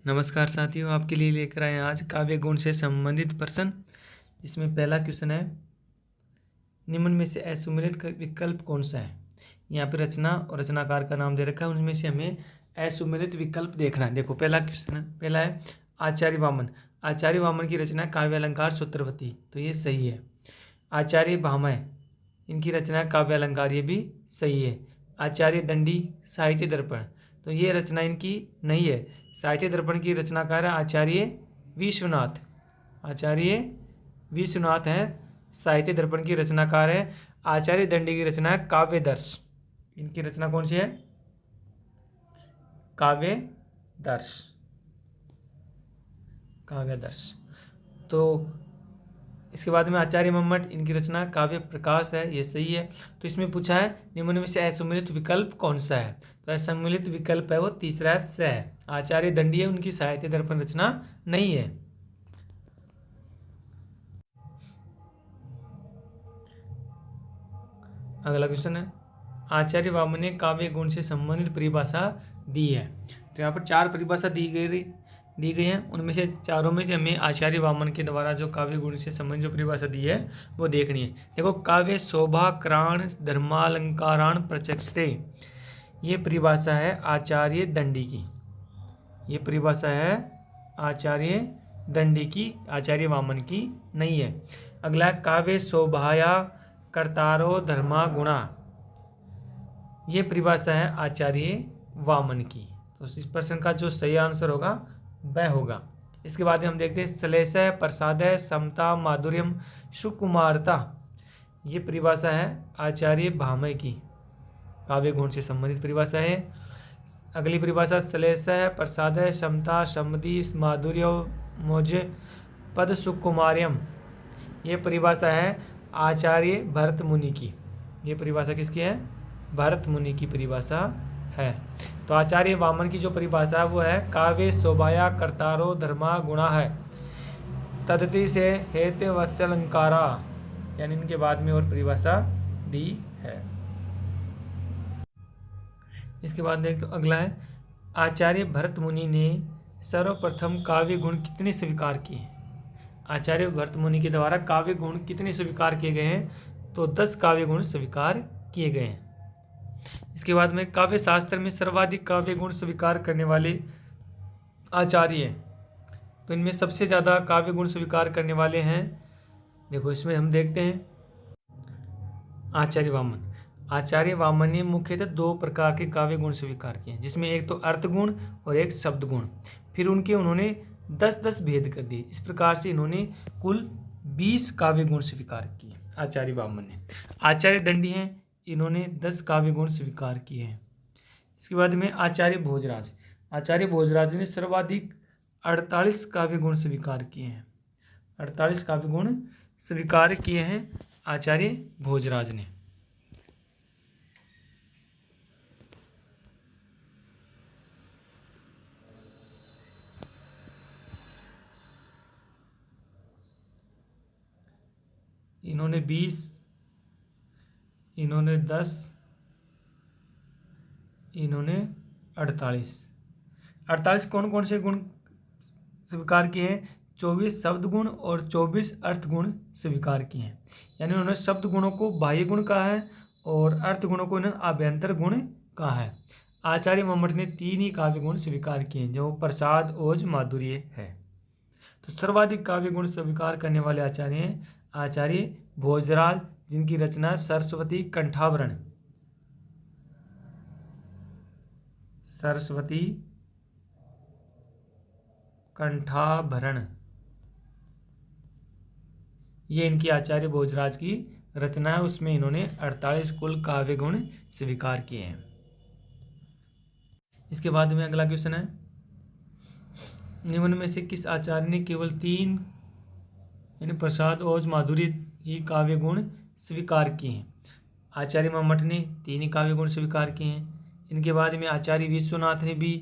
नमस्कार साथियों, आपके लिए लेकर आए हैं आज काव्य गुण से संबंधित प्रश्न। जिसमें पहला क्वेश्चन है, निम्न में से असुमेलित विकल्प कौन सा है। यहाँ पे रचना और रचनाकार का नाम दे रखा है, उनमें से हमें असुमेलित विकल्प देखना है। देखो पहला क्वेश्चन है, पहला है आचार्य वामन। आचार्य वामन की रचना काव्य अलंकार सूत्रवती, तो ये सही है। आचार्य भामह, इनकी रचना काव्य अलंकार, ये भी सही है। आचार्य दंडी साहित्य दर्पण, तो ये रचना इनकी नहीं है। साहित्य दर्पण की रचनाकार है आचार्य विश्वनाथ। आचार्य विश्वनाथ हैं साहित्य दर्पण की रचनाकार है। आचार्य दंडी की रचना है काव्यदर्श। इनकी रचना कौन सी है? काव्यदर्श। काव्यदर्श। तो इसके बाद में आचार्य मम्मट, इनकी रचना काव्य प्रकाश है, ये सही है। तो इसमें पूछा है निम्न में से असम्मिलित विकल्प कौन सा है, तो असम्मिलित विकल्प है वो तीसरा स है। आचार्य दंडी है, उनकी साहित्य दर्पण रचना नहीं है। अगला क्वेश्चन है, आचार्य वामन ने काव्य गुण से संबंधित परिभाषा दी है। तो यहाँ पर 4 परिभाषा दी गई हैं। उनमें से चारों में से हमें आचार्य वामन के द्वारा जो काव्य गुण से संबंधित जो परिभाषा दी है वो देखनी है। देखो, काव्य शोभा क्राण धर्मालंकारान प्रचक्षते, ये परिभाषा है आचार्य दंडी की। ये परिभाषा है आचार्य दंडी की, आचार्य वामन की नहीं है। अगला, काव्य शोभाया कर्तारो धर्मा गुणा, ये परिभाषा है आचार्य वामन की। तो इस प्रश्न का जो सही आंसर होगा वह होगा। इसके बाद हम देखते हैं श्लेषय प्रसादय समता माधुर्यम सुकुमारता, ये परिभाषा है आचार्य भामह की। काव्य गुण से संबंधित परिभाषा है। अगली परिभाषा श्लेषय प्रसादय समता समधि माधुर्य मोज पद सुकुमार्यम, ये परिभाषा है आचार्य भरत मुनि की। ये परिभाषा किसकी है? भरत मुनि की परिभाषा है। तो आचार्य वामन की जो परिभाषा है वो है काव्य शोभाया कर्तारो धर्मा गुणा है तदति से हेते वत्सलंकारा, यानी इनके बाद में और परिभाषा दी है। इसके बाद देख, तो अगला है आचार्य भरत मुनि ने सर्वप्रथम काव्य गुण कितने स्वीकार किए। आचार्य भरत मुनि के द्वारा काव्य गुण कितने स्वीकार किए गए हैं, तो 10 काव्य गुण स्वीकार किए गए हैं। इसके बाद में काव्य शास्त्र में सर्वाधिक काव्य गुण स्वीकार करने वाले आचार्य हैं। तो इनमें सबसे ज़्यादा काव्य गुण स्वीकार करने वाले हैं, देखो इसमें हम देखते हैं आचार्य वामन। आचार्य वामन ने मुख्यतः 2 प्रकार के काव्य गुण स्वीकार किए हैं, जिसमें एक तो अर्थ गुण और एक शब्द गुण। फिर उन्होंने 10-10 भेद कर दिए। इस प्रकार से इन्होंने कुल 20 काव्य गुण स्वीकार किए आचार्य वामन ने। आचार्य दंडी हैं, इन्होंने 10 काव्य गुण स्वीकार किए हैं। इसके बाद में आचार्य भोजराज। आचार्य भोजराज ने सर्वाधिक 48 काव्य गुण स्वीकार किए हैं। 48 काव्य गुण स्वीकार किए हैं आचार्य भोजराज ने। इन्होंने 20, इन्होंने 10, इन्होंने 48 कौन कौन से गुण स्वीकार किए हैं? 24 शब्द गुण और 24 अर्थ गुण स्वीकार किए हैं। यानी उन्होंने शब्द गुणों को बाह्य गुण कहा है और अर्थ गुणों को इन्होंने आभ्यंतर गुण कहा है। आचार्य मम्मट ने 3 ही काव्य गुण स्वीकार किए हैं, जो प्रसाद ओज माधुर्य है। तो सर्वाधिक काव्य गुण स्वीकार करने वाले आचार्य हैं आचार्य भोजराज, जिनकी रचना सरस्वती कंठाभरण, सरस्वती कंठाभरण, ये इनकी आचार्य भोजराज की रचना है। उसमें इन्होंने 48 कुल काव्य गुण स्वीकार किए हैं। इसके बाद में अगला क्वेश्चन है, निम्न में से किस आचार्य ने केवल 3 यानी प्रसाद ओज माधुर्य ही काव्य गुण स्वीकार किए हैं? आचार्य मम्मट ने 3 ही काव्य गुण स्वीकार किए हैं। इनके बाद में आचार्य विश्वनाथ ने भी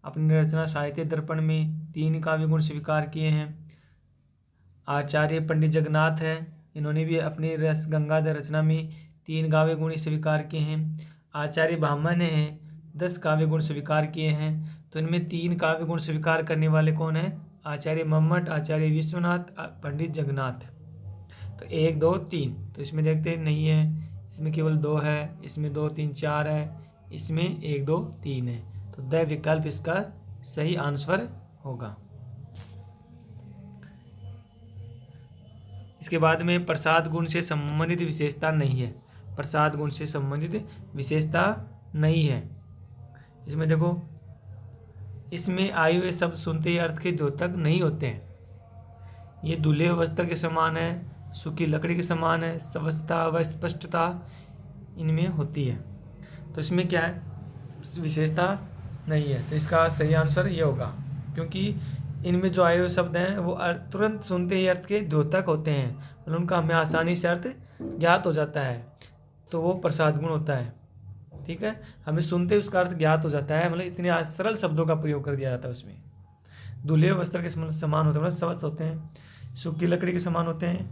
अपनी रचना साहित्य दर्पण में 3 काव्य गुण स्वीकार किए हैं। आचार्य पंडित जगन्नाथ हैं, इन्होंने भी अपनी रस गंगाधर रचना में 3 काव्य गुण स्वीकार किए हैं। आचार्य भामन हैं, 10 काव्य गुण स्वीकार किए हैं। तो इनमें 3 काव्य गुण स्वीकार करने वाले कौन हैं? आचार्य मम्मट, आचार्य विश्वनाथ, पंडित जगन्नाथ। तो 1 2 3, तो इसमें देखते हैं नहीं है, इसमें केवल 2 है, इसमें 2 3 4 है, इसमें 1 2 3 है। तो द विकल्प इसका सही आंसर होगा। इसके बाद में प्रसाद गुण से संबंधित विशेषता नहीं है। प्रसाद गुण से संबंधित विशेषता नहीं है। इसमें देखो, इसमें आए हुए शब्द सुनते ही अर्थ के द्योतक नहीं होते हैं। ये दुल्हे वस्त्र के समान है, सूखी लकड़ी के समान है, स्वस्थता व स्पष्टता इनमें होती है। तो इसमें क्या है? विशेषता नहीं है। तो इसका सही आंसर ये होगा, क्योंकि इनमें जो आए हुए शब्द हैं वो तुरंत सुनते ही अर्थ के द्योतक होते हैं, मतलब उनका हमें आसानी से अर्थ ज्ञात हो जाता है, तो वो प्रसाद गुण होता है। ठीक है, हमें सुनते ही उसका अर्थ ज्ञात हो जाता है, मतलब इतने सरल शब्दों का प्रयोग कर दिया जाता है उसमें। दुल्हे वस्त्र के समान होते हैं, मतलब स्वस्थ होते हैं, सूखी लकड़ी के समान होते हैं,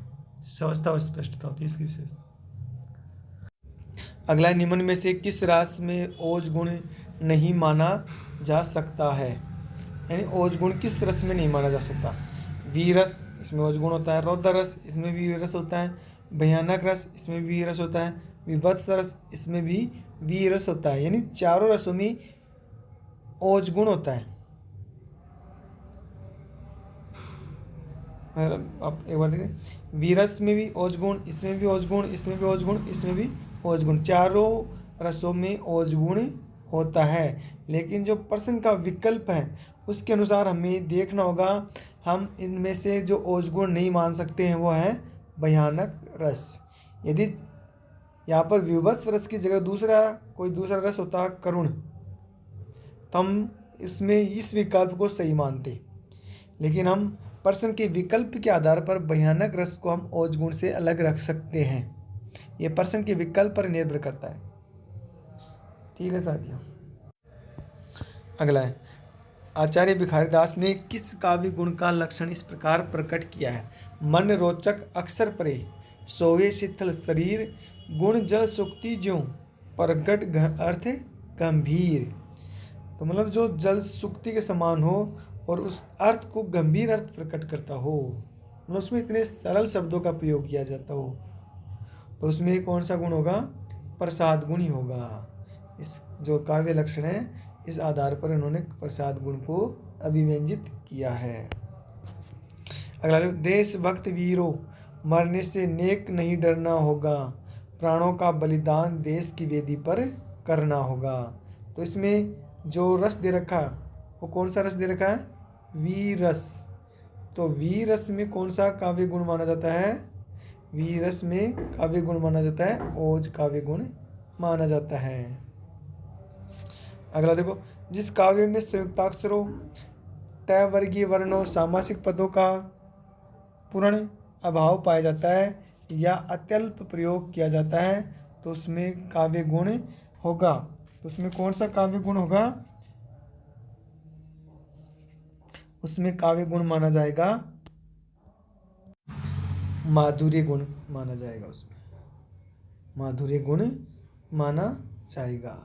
स्वस्थता और स्पष्टता होती है इसकी विशेषता। अगला, निम्न में से किस रस में ओज गुण नहीं माना जा सकता है? यानी ओज गुण किस रस में नहीं माना जा सकता? वीरस, इसमें ओज गुण होता है। रौद्र रस, इसमें भी वीरस होता है। भयानक रस, इसमें भी वीरस होता है। विभत्स रस, इसमें भी वीरस होता है। यानी चारों रसों में ओज गुण होता है। आप एक बार देखें, वीरस में भी ओज गुण, इसमें भी ओज गुण, इसमें भी ओज गुण, इसमें भी ओज गुण, चारों रसों में ओज गुण होता है। लेकिन जो प्रश्न का विकल्प है उसके अनुसार हमें देखना होगा, हम इनमें से जो ओज गुण नहीं मान सकते हैं वो है भयानक रस। यदि यहाँ पर विभत्स रस की जगह कोई दूसरा रस होता करुण, तो हम इसमें इस विकल्प को सही मानते। लेकिन हम प्रश्न के विकल्प के आधार पर भयानक रस को हम ओज गुण से अलग रख सकते हैं। यह प्रश्न के विकल्प पर निर्भर करता है। ठीक है साथियों, अगला है, आचार्य भिखारीदास ने किस काव्य गुण का लक्षण इस प्रकार प्रकट किया है? मन रोचक अक्षर परे, सोवे शिथिल शरीर, गुण जल सुक्ति ज्यों, प्रगट अर्थ गंभीर। तो मतलब जो जल सुक्ति के समान हो और उस अर्थ को गंभीर अर्थ प्रकट करता हो, मतलब उसमें इतने सरल शब्दों का प्रयोग किया जाता हो, तो उसमें कौन सा गुण होगा? प्रसाद गुण ही होगा। इस जो काव्य लक्षण है इस आधार पर इन्होंने प्रसाद गुण को अभिव्यंजित किया है। अगला, देशभक्त वीरों, मरने से नेक नहीं डरना होगा, प्राणों का बलिदान देश की वेदी पर करना होगा। तो इसमें जो रस दे रखा है वो कौन सा रस दे रखा है? वीरस। तो वीरस में कौन सा काव्य गुण माना जाता है? वीरस में काव्य गुण माना जाता है ओज काव्य गुण माना जाता है। अगला देखो, जिस काव्य में संयुक्ताक्षरों, तय वर्गीय वर्णों, सामासिक पदों का पूर्ण अभाव पाया जाता है या अत्यल्प प्रयोग किया जाता है, तो उसमें काव्य गुण होगा। तो उसमें कौन सा काव्य गुण होगा? उसमें काव्य गुण माना जाएगा माधुर्य गुण माना जाएगा। उसमें माधुर्य गुण माना जाएगा।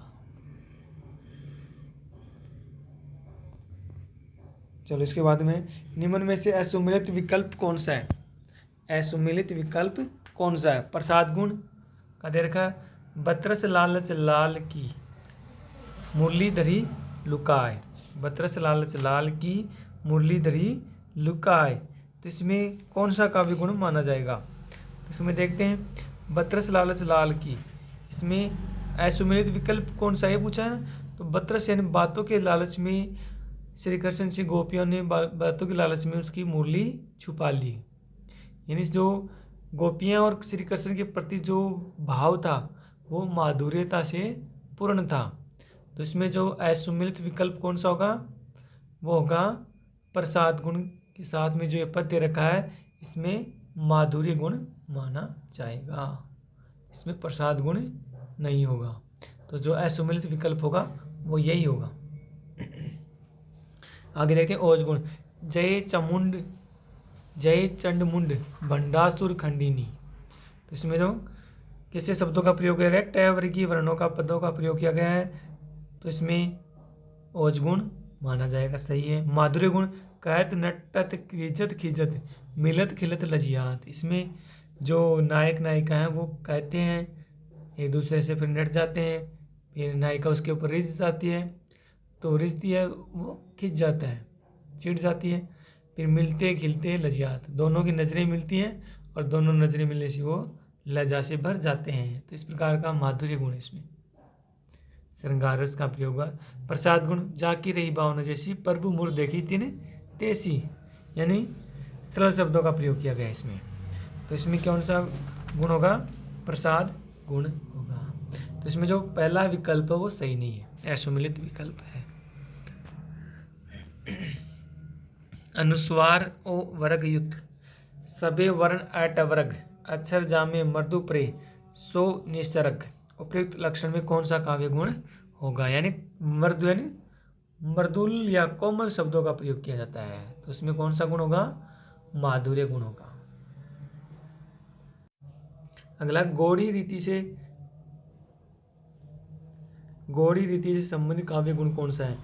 चलो, इसके बाद में निम्न में से असुमिलित विकल्प कौन सा है? असुमिलित विकल्प कौन सा है? प्रसाद गुण का दे रखा है, बतरस लालच लाल की मुरलीधरी लुकाए, बतरस लालच लाल की मुरलीधरी लुकाए। तो इसमें कौन सा काव्य गुण माना जाएगा? तो इसमें देखते हैं, बतरस लालच लाल की, इसमें असुमिलित विकल्प कौन सा है पूछा है। तो बतरस यानी बातों के लालच में श्री कृष्ण से गोपियों ने बातों के लालच में उसकी मुरली छुपा ली, यानी जो गोपियाँ और श्री कृष्ण के प्रति जो भाव था वो माधुर्यता से पूर्ण था। तो इसमें जो असुमिलित विकल्प कौन सा होगा? वो होगा प्रसाद गुण के साथ में जो ये पद दे रखा है इसमें माधुर्य गुण माना जाएगा, इसमें प्रसाद गुण नहीं होगा। तो जो असुमिलित विकल्प होगा वो यही होगा। आगे देखते हैं ओज गुण, जय चमुंड, जय चंडमुंड भंडासुर खंडिनी। तो इसमें जो किससे शब्दों का प्रयोग किया गया है? टय वर्गीय वर्णों का पदों का प्रयोग किया गया है। तो इसमें ओज गुण माना जाएगा, सही है। माधुर्य गुण कहत नटत खिजत खिजत मिलत खिलत लजियात, इसमें जो नायक नायिका हैं वो कहते हैं एक दूसरे से, फिर नट जाते हैं, फिर नायिका उसके ऊपर रिझ जाती है, तो रिझती है वो खिंच जाता है, चिढ़ जाती है, फिर मिलते खिलते लजियात, दोनों की नज़रें मिलती हैं और दोनों नज़रें मिलने से वो लज्जा से भर जाते हैं। तो इस प्रकार का माधुर्य गुण इसमें। श्रृंगार रस का प्रयोग हुआ। प्रसाद गुण जाकी रही भावना जैसी प्रभु मुर देखी तिन तेसी, यानी सरल शब्दों का प्रयोग किया गया इसमें। तो इसमें कौन सा गुण होगा? प्रसाद गुण होगा। तो इसमें जो पहला विकल्प है वो सही नहीं है, असम्मिलित विकल्प है। अनुस्वार ओ वर्ग युक्त सबे वर्ण अटवर्ग अक्षर जामे मृदु प्रे सो निसर्ग, उपयुक्त लक्षण में कौन सा काव्य गुण होगा? यानी मृदु यानी मृदुल या कोमल शब्दों का प्रयोग किया जाता है, तो उसमें कौन सा गुण होगा? माधुर्य गुण होगा। अगला गौड़ी रीति से संबंधित काव्य गुण कौन सा है?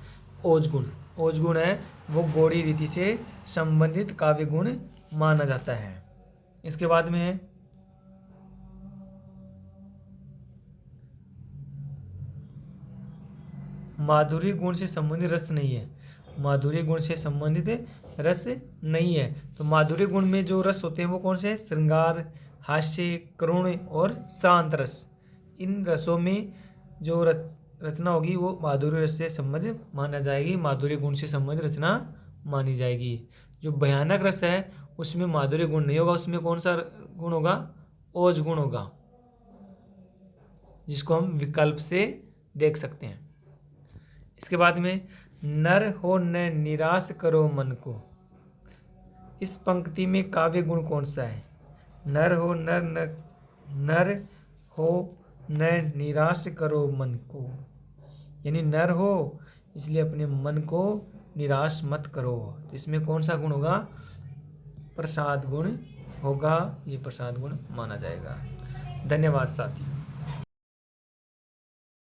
ओज गुण। ओज गुण है वो गौड़ी रीति से संबंधित काव्य गुण माना जाता है। इसके बाद में है माधुर्य गुण से संबंधित रस नहीं है। माधुर्य गुण से संबंधित रस नहीं है। तो माधुर्य गुण में जो रस होते हैं वो कौन से हैं? श्रृंगार, हास्य, करुण और शांत रस। इन रसों में जो रचना होगी वो माधुर्य रस से संबंधित माना जाएगी, माधुर्य गुण से संबंधित रचना मानी जाएगी। जो भयानक रस है उसमें माधुर्य गुण नहीं होगा, उसमें कौन सा गुण होगा? ओज गुण होगा, जिसको हम विकल्प से देख सकते हैं। इसके बाद में नर हो न निराश करो मन को, इस पंक्ति में काव्य गुण कौन सा है? नर हो न निराश करो मन को, यानी नर हो इसलिए अपने मन को निराश मत करो। तो इसमें कौन सा गुण होगा? प्रसाद गुण होगा, ये प्रसाद गुण माना जाएगा। धन्यवाद साथियों।